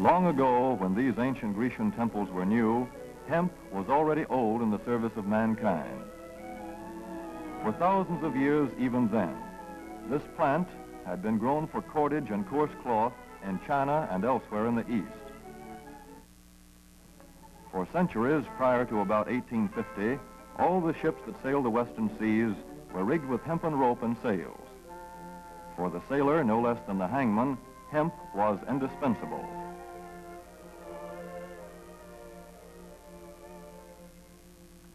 Long ago, when these ancient Grecian temples were new, hemp was already old in the service of mankind. For thousands of years even then, this plant had been grown for cordage and coarse cloth in China and elsewhere in the East. For centuries prior to about 1850, all the ships that sailed the western seas were rigged with hempen rope and sails. For the sailor, no less than the hangman, hemp was indispensable.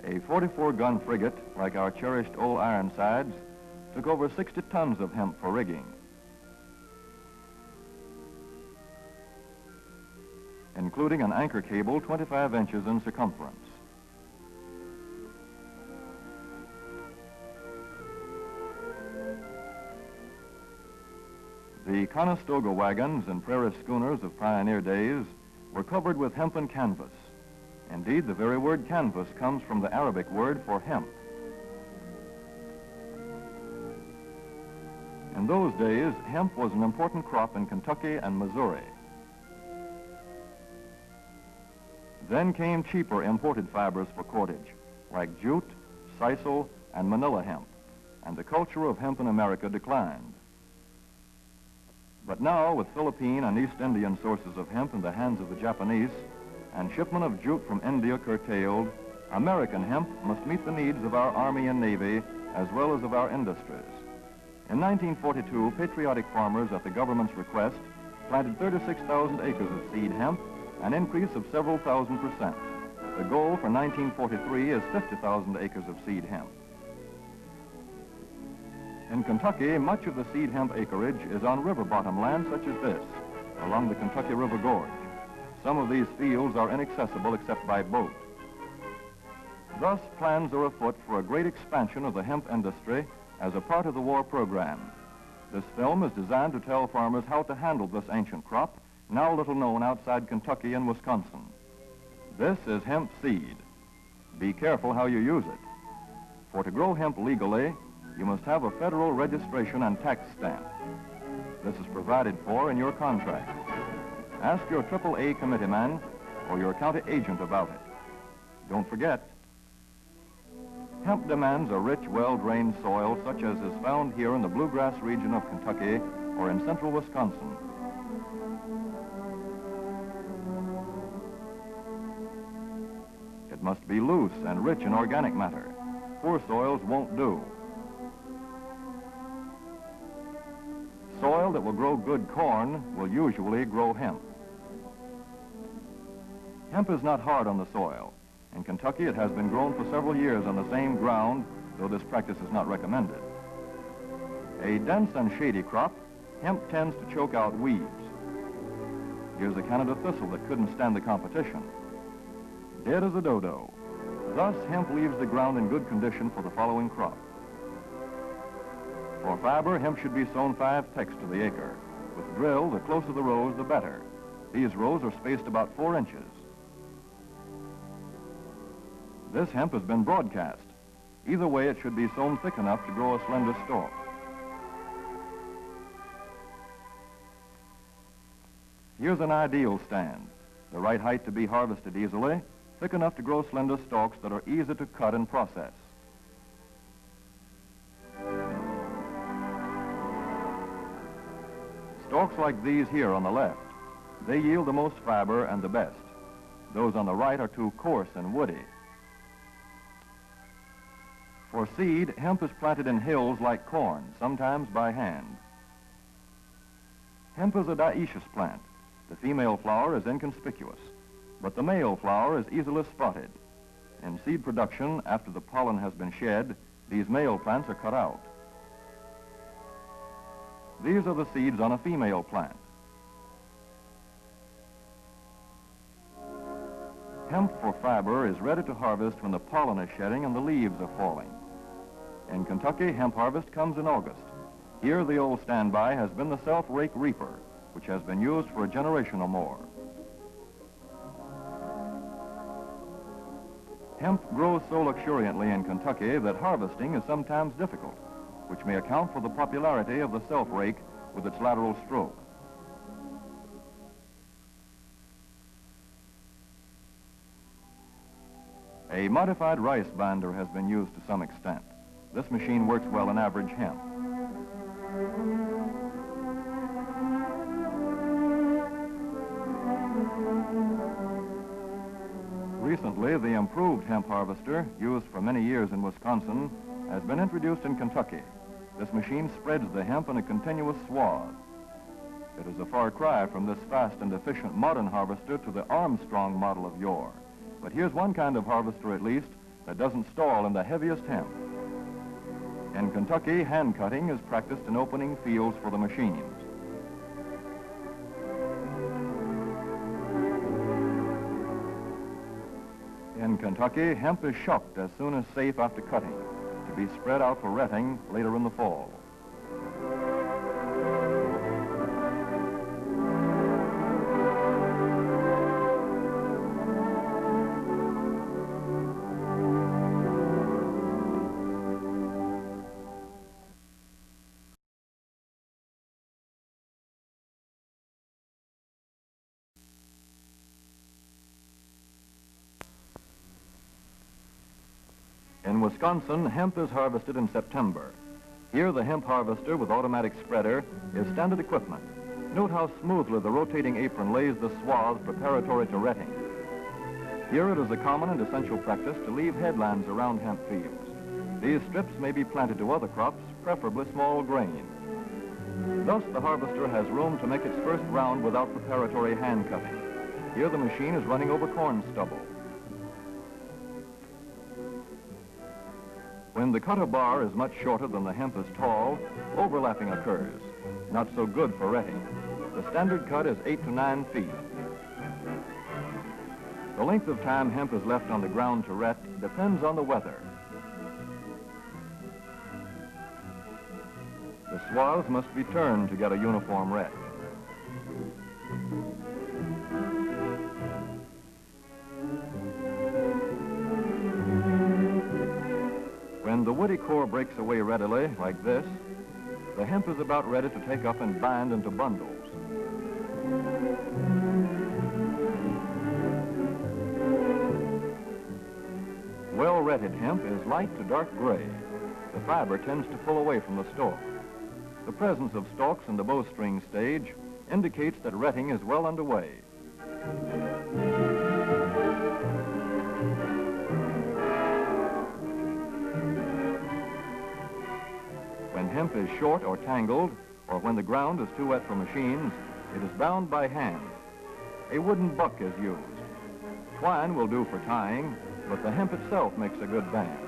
A 44-gun frigate, like our cherished old Ironsides, took over 60 tons of hemp for rigging. Including an anchor cable 25 inches in circumference. The Conestoga wagons and prairie schooners of pioneer days were covered with hempen canvas. Indeed, the very word canvas comes from the Arabic word for hemp. In those days, hemp was an important crop in Kentucky and Missouri. Then came cheaper imported fibers for cordage, like jute, sisal, and manila hemp, and the culture of hemp in America declined. But now, with Philippine and East Indian sources of hemp in the hands of the Japanese, and shipment of jute from India curtailed, American hemp must meet the needs of our Army and Navy as well as of our industries. In 1942, patriotic farmers at the government's request planted 36,000 acres of seed hemp, an increase of several thousand %. The goal for 1943 is 50,000 acres of seed hemp. In Kentucky, much of the seed hemp acreage is on river bottom land such as this, along the Kentucky River Gorge. Some of these fields are inaccessible except by boat. Thus, plans are afoot for a great expansion of the hemp industry as a part of the war program. This film is designed to tell farmers how to handle this ancient crop, now little known outside Kentucky and Wisconsin. This is hemp seed. Be careful how you use it. For to grow hemp legally, you must have a federal registration and tax stamp. This is provided for in your contract. Ask your AAA committeeman or your county agent about it. Don't forget, hemp demands a rich, well-drained soil such as is found here in the bluegrass region of Kentucky or in central Wisconsin. It must be loose and rich in organic matter. Poor soils won't do. Soil that will grow good corn will usually grow hemp. Hemp is not hard on the soil. In Kentucky, it has been grown for several years on the same ground, though this practice is not recommended. A dense and shady crop, hemp tends to choke out weeds. Here's a Canada thistle that couldn't stand the competition. Dead as a dodo. Thus, hemp leaves the ground in good condition for the following crop. For fiber, hemp should be sown 5 pecks to the acre. With drill, the closer the rows, the better. These rows are spaced about 4 inches. This hemp has been broadcast. Either way, it should be sown thick enough to grow a slender stalk. Here's an ideal stand. The right height to be harvested easily, thick enough to grow slender stalks that are easy to cut and process. Stalks like these here on the left, they yield the most fiber and the best. Those on the right are too coarse and woody. For seed, hemp is planted in hills like corn, sometimes by hand. Hemp is a dioecious plant. The female flower is inconspicuous, but the male flower is easily spotted. In seed production, after the pollen has been shed, these male plants are cut out. These are the seeds on a female plant. Hemp for fiber is ready to harvest when the pollen is shedding and the leaves are falling. In Kentucky, hemp harvest comes in August. Here, the old standby has been the self-rake reaper, which has been used for a generation or more. Hemp grows so luxuriantly in Kentucky that harvesting is sometimes difficult, which may account for the popularity of the self-rake with its lateral stroke. A modified rice binder has been used to some extent. This machine works well in average hemp. Recently, the improved hemp harvester, used for many years in Wisconsin, has been introduced in Kentucky. This machine spreads the hemp in a continuous swath. It is a far cry from this fast and efficient modern harvester to the Armstrong model of yore. But here's one kind of harvester, at least, that doesn't stall in the heaviest hemp. In Kentucky, hand cutting is practiced in opening fields for the machines. In Kentucky, hemp is shucked as soon as safe after cutting, to be spread out for retting later in the fall. In Wisconsin, hemp is harvested in September. Here, the hemp harvester with automatic spreader is standard equipment. Note how smoothly the rotating apron lays the swaths preparatory to retting. Here it is a common and essential practice to leave headlands around hemp fields. These strips may be planted to other crops, preferably small grain. Thus, the harvester has room to make its first round without preparatory hand cutting. Here, the machine is running over corn stubble. When the cutter bar is much shorter than the hemp is tall, overlapping occurs. Not so good for retting. The standard cut is 8 to 9 feet. The length of time hemp is left on the ground to ret depends on the weather. The swaths must be turned to get a uniform ret. When the woody core breaks away readily, like this, the hemp is about ready to take up and bind into bundles. Well-retted hemp is light to dark gray. The fiber tends to pull away from the stalk. The presence of stalks in the bowstring stage indicates that retting is well underway. When hemp is short or tangled, or when the ground is too wet for machines, it is bound by hand. A wooden buck is used. Twine will do for tying, but the hemp itself makes a good band.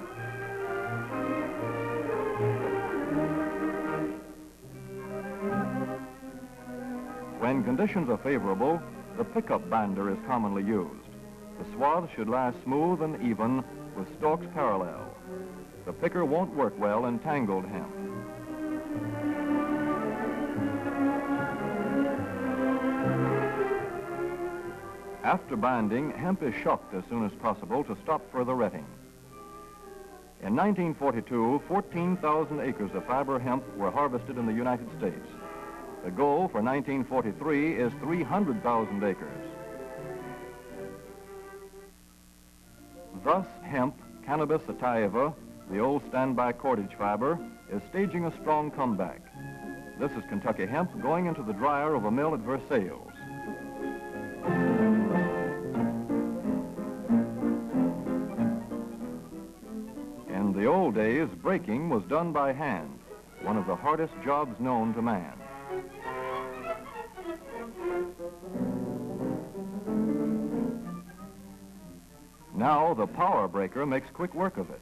When conditions are favorable, the pickup binder is commonly used. The swaths should lie smooth and even with stalks parallel. The picker won't work well in tangled hemp. After binding, hemp is shucked as soon as possible to stop further retting. In 1942, 14,000 acres of fiber hemp were harvested in the United States. The goal for 1943 is 300,000 acres. Thus, hemp, Cannabis sativa, the old standby cordage fiber, is staging a strong comeback. This is Kentucky hemp going into the dryer of a mill at Versailles. In the old days, breaking was done by hand, one of the hardest jobs known to man. Now the power breaker makes quick work of it.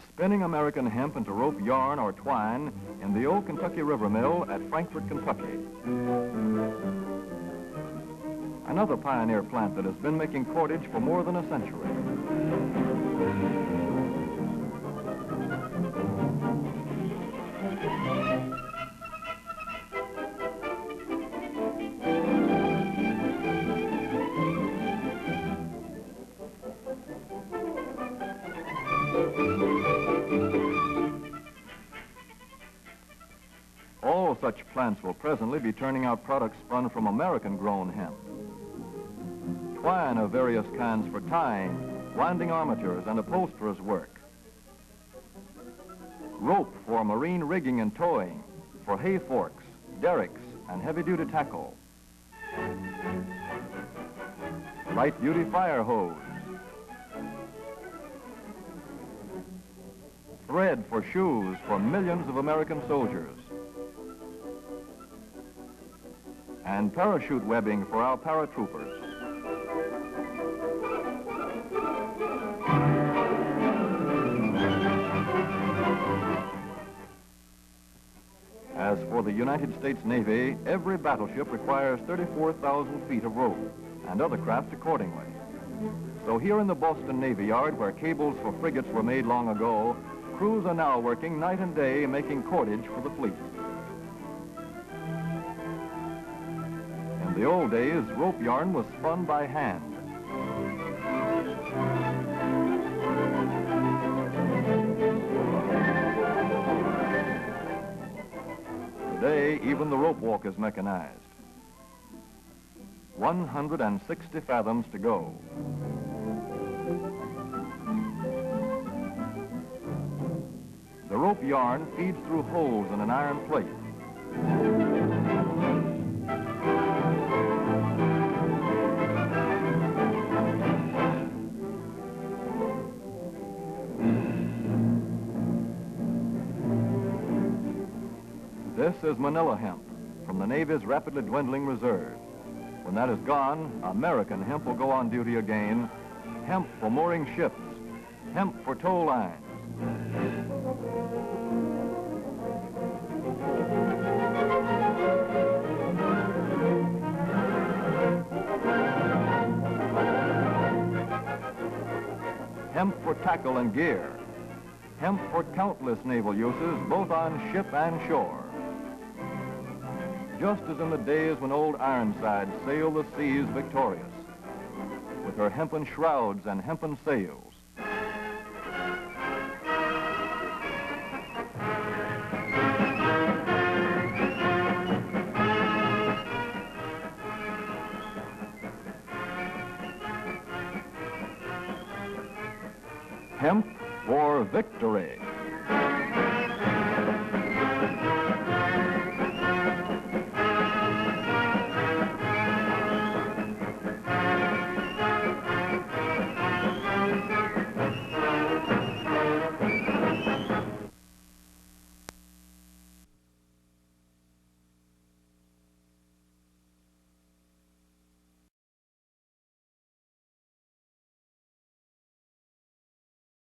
Spinning American hemp into rope yarn or twine in the old Kentucky River Mill at Frankfort, Kentucky. another pioneer plant that has been making cordage for more than a century. All such plants will presently be turning out products spun from American-grown hemp. Twine of various kinds for tying, winding armatures, and upholsterers' work. Rope for marine rigging and towing, for hay forks, derricks, and heavy-duty tackle. Light-duty fire hose. Thread for shoes for millions of American soldiers. And parachute webbing for our paratroopers. As for the United States Navy, every battleship requires 34,000 feet of rope, and other craft accordingly. So here in the Boston Navy Yard, where cables for frigates were made long ago, crews are now working night and day making cordage for the fleet. In the old days, rope yarn was spun by hand. Today, even the rope walk is mechanized. 160 fathoms to go. The rope yarn feeds through holes in an iron plate. This is Manila hemp from the Navy's rapidly dwindling reserve. When that is gone, American hemp will go on duty again. Hemp for mooring ships, hemp for tow lines. Hemp for tackle and gear. Hemp for countless naval uses, both on ship and shore. Just as in the days when old Ironside sailed the seas victorious, with her hempen shrouds and hempen sails. Hemp for Victory.